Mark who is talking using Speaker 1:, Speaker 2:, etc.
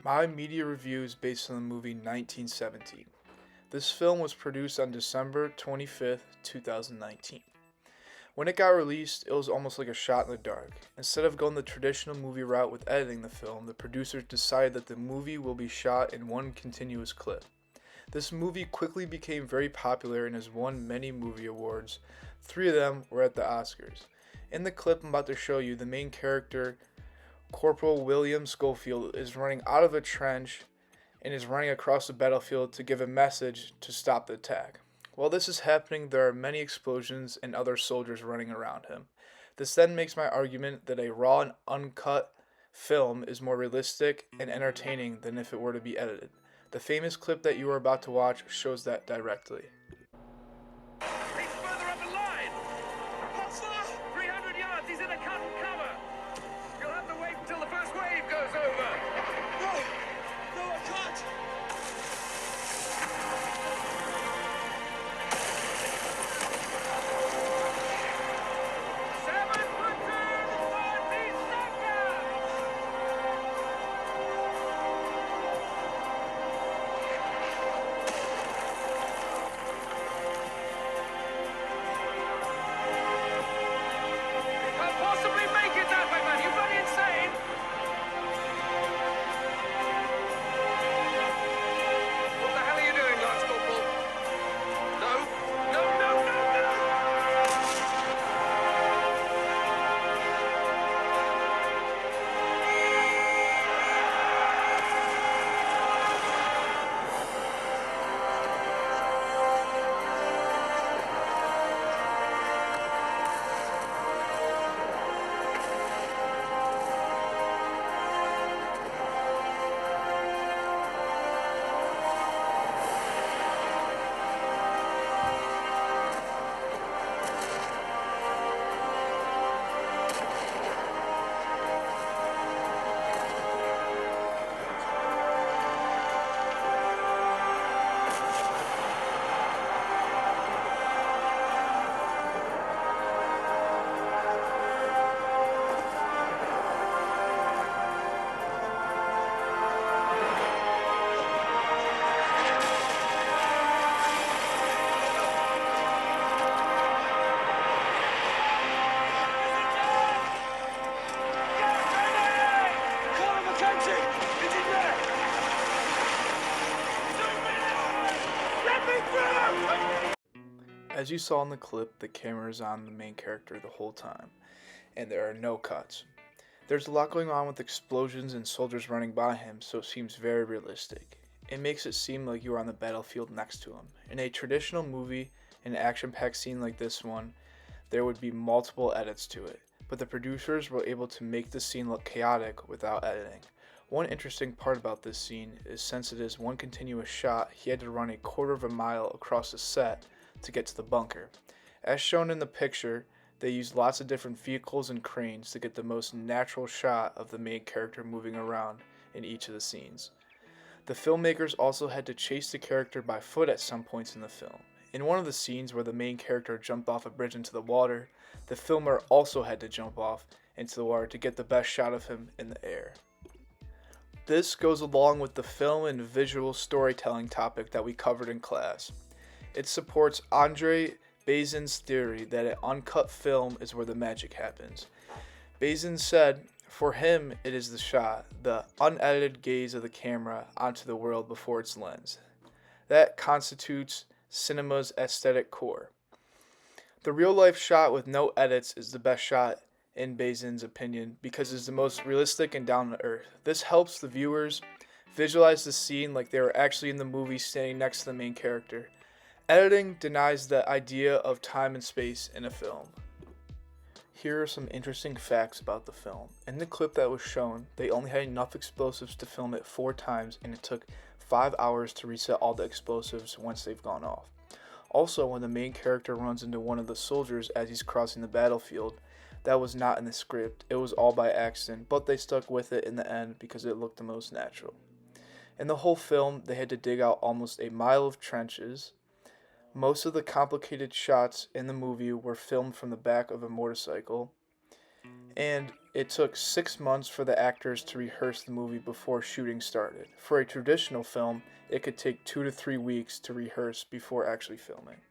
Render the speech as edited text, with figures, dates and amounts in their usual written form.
Speaker 1: My media review is based on the movie 1917. This film was produced on December 25th, 2019. When it got released, it was almost like a shot in the dark. Instead of going the traditional movie route with editing the film, the producers decided that the movie will be shot in one continuous clip. This movie quickly became very popular and has won many movie awards. 3 of them were at the Oscars. In the clip I'm about to show you, the main character, Corporal William Schofield, is running out of a trench and is running across the battlefield to give a message to stop the attack. While this is happening, there are many explosions and other soldiers running around him. This then makes my argument that a raw and uncut film is more realistic and entertaining than if it were to be edited. The famous clip that you are about to watch shows that directly.
Speaker 2: He's further up the line. What's that? 300 yards. He's in a cut and cover. You'll have to wait until the first wave goes over. No, I can't. Seven platoon for December. Can't possibly make it that way, man. You're bloody insane. What the hell are you doing, Lance Corporal? No, no, no, no, no!
Speaker 1: As you saw in the clip, the camera is on the main character the whole time, and there are no cuts. There's a lot going on with explosions and soldiers running by him, so it seems very realistic. It makes it seem like you are on the battlefield next to him. In a traditional movie, an action-packed scene like this one, there would be multiple edits to it, but the producers were able to make the scene look chaotic without editing. One interesting part about this scene is since it is one continuous shot, he had to run a quarter of a mile across the set to get to the bunker. As shown in the picture, they used lots of different vehicles and cranes to get the most natural shot of the main character moving around in each of the scenes. The filmmakers also had to chase the character by foot at some points in the film. In one of the scenes where the main character jumped off a bridge into the water, the filmer also had to jump off into the water to get the best shot of him in the air. This goes along with the film and visual storytelling topic that we covered in class. It supports Andre Bazin's theory that an uncut film is where the magic happens. Bazin said, for him it is the shot, the unedited gaze of the camera onto the world before its lens. That constitutes cinema's aesthetic core. The real-life shot with no edits is the best shot in Bazin's opinion because it's the most realistic and down-to-earth. This helps the viewers visualize the scene like they were actually in the movie standing next to the main character. Editing denies the idea of time and space in a film. Here are some interesting facts about the film. In the clip that was shown, they only had enough explosives to film it 4 times, and it took 5 hours to reset all the explosives once they've gone off. Also, when the main character runs into one of the soldiers as he's crossing the battlefield, that was not in the script. It was all by accident, but they stuck with it in the end because it looked the most natural. In the whole film, they had to dig out almost a mile of trenches. Most of the complicated shots in the movie were filmed from the back of a motorcycle. And It took 6 months for the actors to rehearse the movie before shooting started. For a traditional film, it could take 2 to 3 weeks to rehearse before actually filming.